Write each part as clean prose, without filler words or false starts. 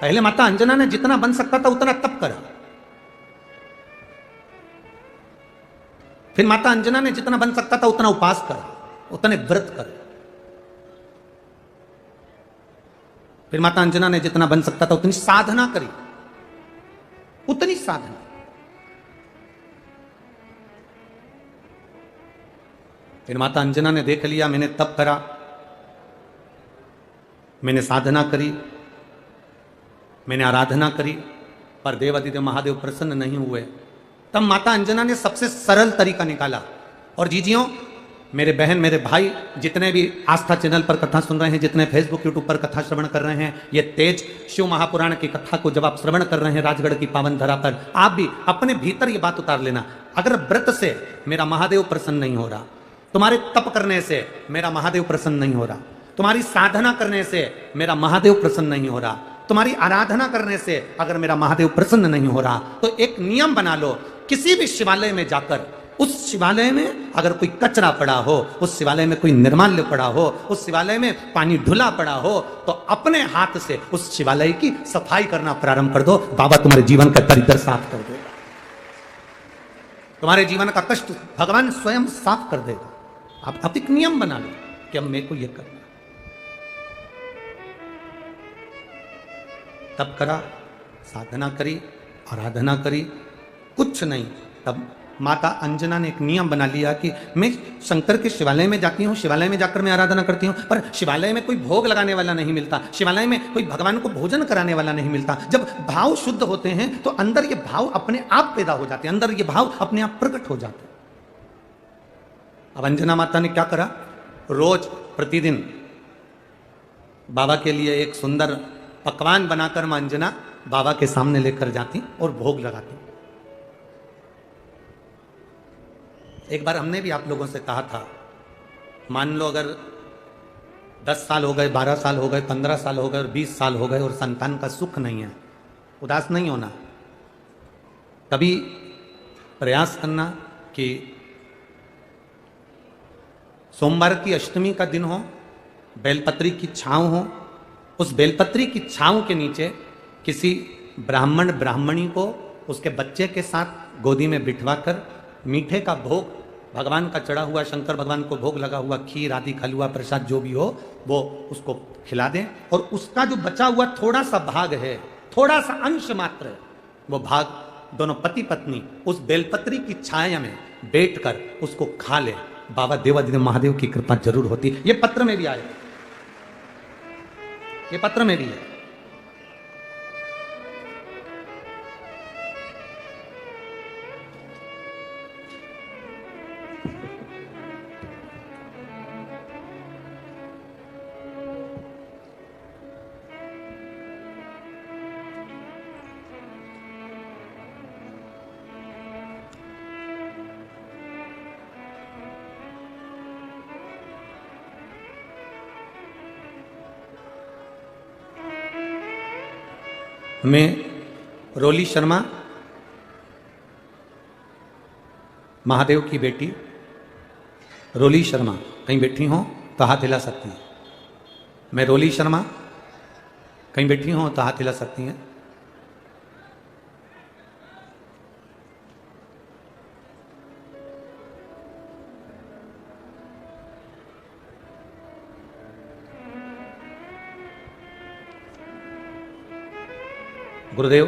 पहले माता अंजना ने जितना बन सकता था उतना तप करा, फिर माता अंजना ने जितना बन सकता था उतना उपास करा, उतने व्रत करे, फिर माता अंजना ने जितना बन सकता था उतनी साधना करी, उतनी साधना। फिर माता अंजना ने देख लिया मैंने तप करा, मैंने साधना करी, मैंने आराधना करी, पर देवादिदेव महादेव प्रसन्न नहीं हुए। तब माता अंजना ने सबसे सरल तरीका निकाला। और जीजियों, मेरे बहन मेरे भाई जितने भी आस्था चैनल पर कथा सुन रहे हैं, जितने फेसबुक यूट्यूब पर कथा श्रवण कर रहे हैं, ये तेज शिव महापुराण की कथा को जब आप श्रवण कर रहे हैं राजगढ़ की पावन धरा पर, आप भी अपने भीतर ये बात उतार लेना, अगर व्रत से मेरा महादेव प्रसन्न नहीं हो रहा, तुम्हारे तप करने से मेरा महादेव प्रसन्न नहीं हो रहा, तुम्हारी साधना करने से मेरा महादेव प्रसन्न नहीं हो रहा, तुम्हारी आराधना करने से अगर मेरा महादेव प्रसन्न नहीं हो रहा, तो एक नियम बना लो, किसी भी शिवालय में जाकर उस शिवालय में अगर कोई कचरा पड़ा हो, उस शिवालय में कोई निर्माल्य पड़ा हो, उस शिवालय में पानी ढुला पड़ा हो, तो अपने हाथ से उस शिवालय की सफाई करना प्रारंभ कर दो। बाबा तुम्हारे जीवन का दरिद्र साफ कर देगा, तुम्हारे जीवन का कष्ट भगवान स्वयं साफ कर देगा। आप एक नियम बना लो कि अब मेरे को यह करना। तब करा, साधना करी, आराधना करी, कुछ नहीं। तब माता अंजना ने एक नियम बना लिया कि मैं शंकर के शिवालय में जाती हूँ, शिवालय में जाकर मैं आराधना करती हूँ, पर शिवालय में कोई भोग लगाने वाला नहीं मिलता, शिवालय में कोई भगवान को भोजन कराने वाला नहीं मिलता। जब भाव शुद्ध होते हैं तो अंदर ये भाव अपने आप पैदा हो जाते हैं, अंदर ये भाव अपने आप प्रकट हो जाते हैं। अब अंजना माता ने क्या करा, रोज प्रतिदिन बाबा के लिए एक सुंदर पकवान बनाकर मां अंजना बाबा के सामने लेकर जाती और भोग लगाती। एक बार हमने भी आप लोगों से कहा था, मान लो अगर 10 साल हो गए, 12 साल हो गए, 15 साल हो गए और 20 साल हो गए और संतान का सुख नहीं है, उदास नहीं होना। कभी प्रयास करना कि सोमवार की अष्टमी का दिन हो, बेलपत्री की छांव हो, उस बेलपत्री की छांव के नीचे किसी ब्राह्मण ब्राह्मणी को उसके बच्चे के साथ गोदी में बिठवाकर मीठे का भोग, भगवान का चढ़ा हुआ, शंकर भगवान को भोग लगा हुआ खीर आदि हलवा प्रसाद जो भी हो वो उसको खिला दें, और उसका जो बचा हुआ थोड़ा सा भाग है, थोड़ा सा अंश मात्र है, वो भाग दोनों पति पत्नी उस बेलपत्री की छाया में बैठकर उसको खा ले। बाबा देवादिदेव महादेव की कृपा जरूर होती। ये पत्र में भी आया, ये पत्र में भी है। मैं रोली शर्मा, महादेव की बेटी रोली शर्मा, कहीं बैठी हो तो हाथ हिला सकती हैं। मैं रोली शर्मा, कहीं बैठी हो तो हाथ हिला सकती हैं। गुरुदेव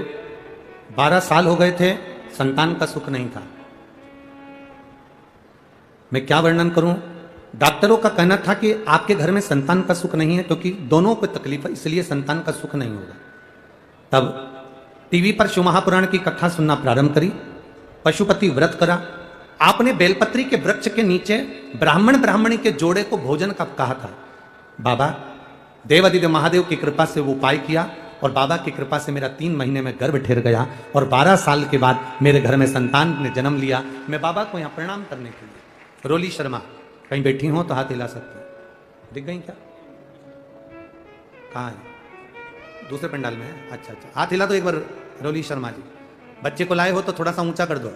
12 साल हो गए थे, संतान का सुख नहीं था। मैं क्या वर्णन करूं, डॉक्टरों का कहना था कि आपके घर में संतान का सुख नहीं है क्योंकि दोनों को तकलीफ है, इसलिए संतान का सुख नहीं होगा। तब टीवी पर शिव महापुराण की कथा सुनना प्रारंभ करी, पशुपति व्रत करा। आपने बेलपत्री के वृक्ष के नीचे ब्राह्मण ब्राह्मणी के जोड़े को भोजन का कहा था। बाबा देवादिदेव महादेव की कृपा से वो उपाय किया और बाबा की कृपा से मेरा 3 महीने में गर्भ ठहर गया और 12 साल के बाद मेरे घर में संतान ने जन्म लिया। मैं बाबा को यहाँ प्रणाम करने के लिए। रोली शर्मा, कहीं बैठी हो तो हाथ हिला सकते हैं। दिख गई क्या? कहाँ है? दूसरे पंडाल में है। अच्छा अच्छा, हाथ हिला दो एक बार रोली शर्मा जी। बच्चे को लाए हो तो थोड़ा सा ऊंचा कर दो।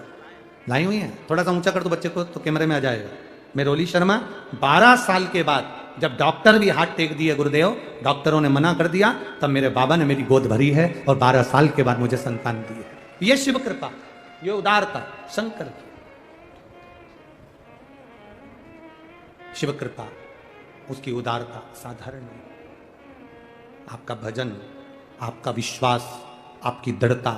लाई हुई है, थोड़ा सा ऊंचा कर दो बच्चे को तो कैमरे में आ जाएगा। मैं रोली शर्मा 12 साल के बाद जब डॉक्टर भी हाथ टेक दिए गुरुदेव, डॉक्टरों ने मना कर दिया, तब मेरे बाबा ने मेरी गोद भरी है और 12 साल के बाद मुझे संतान दी है। ये शिव कृपा, ये उदारता शंकर की। शिव कृपा, उसकी उदारता साधारण नहीं। आपका भजन, आपका विश्वास, आपकी दृढ़ता,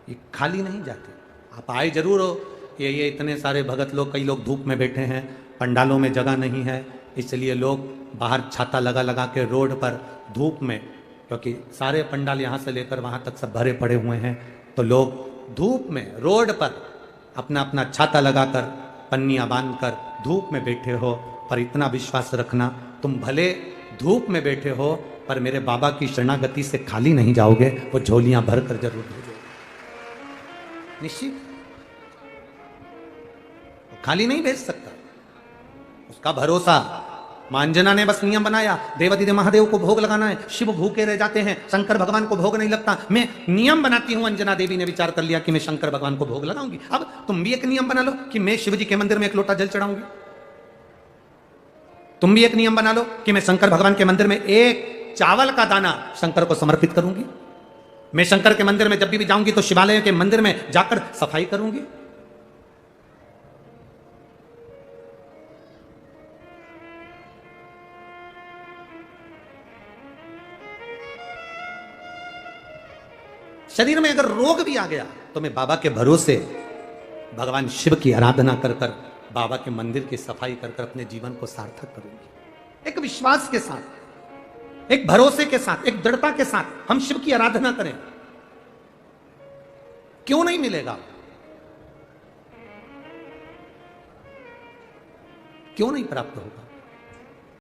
ये खाली नहीं जाते। आप आए जरूर हो, ये इतने सारे भगत लोग, कई लोग धूप में बैठे हैं, पंडालों में जगह नहीं है, इसलिए लोग बाहर छाता लगा लगा के रोड पर धूप में, क्योंकि सारे पंडाल यहाँ से लेकर वहाँ तक सब भरे पड़े हुए हैं, तो लोग धूप में रोड पर अपना अपना छाता लगाकर पन्नियाँ बांधकर धूप में बैठे हो। पर इतना विश्वास रखना, तुम भले धूप में बैठे हो पर मेरे बाबा की शरणागति से खाली नहीं जाओगे, वो झोलियां भर कर जरूर भेजोगे, निश्चित। खाली नहीं भेज सकता, उसका भरोसा। मां अंजना ने बस नियम बनाया, देवादिदेव महादेव को भोग लगाना है, शिव भूखे रह जाते हैं, शंकर भगवान को भोग नहीं लगता, मैं नियम बनाती हूं। अंजना देवी ने विचार कर लिया कि मैं शंकर भगवान को भोग लगाऊंगी। अब तुम भी एक नियम बना लो कि मैं शिव जी के मंदिर में एक लोटा जल चढ़ाऊंगी। तुम भी एक नियम बना लो कि मैं शंकर भगवान के मंदिर में एक चावल का दाना शंकर को समर्पित करूंगी। मैं शंकर के मंदिर में जब भी जाऊंगी तो शिवालय के मंदिर में जाकर सफाई करूंगी। शरीर में अगर रोग भी आ गया तो मैं बाबा के भरोसे भगवान शिव की आराधना कर कर, बाबा के मंदिर की सफाई कर कर अपने जीवन को सार्थक करूंगी। एक विश्वास के साथ, एक भरोसे के साथ, एक दृढ़ता के साथ हम शिव की आराधना करें, क्यों नहीं मिलेगा? क्यों नहीं प्राप्त होगा?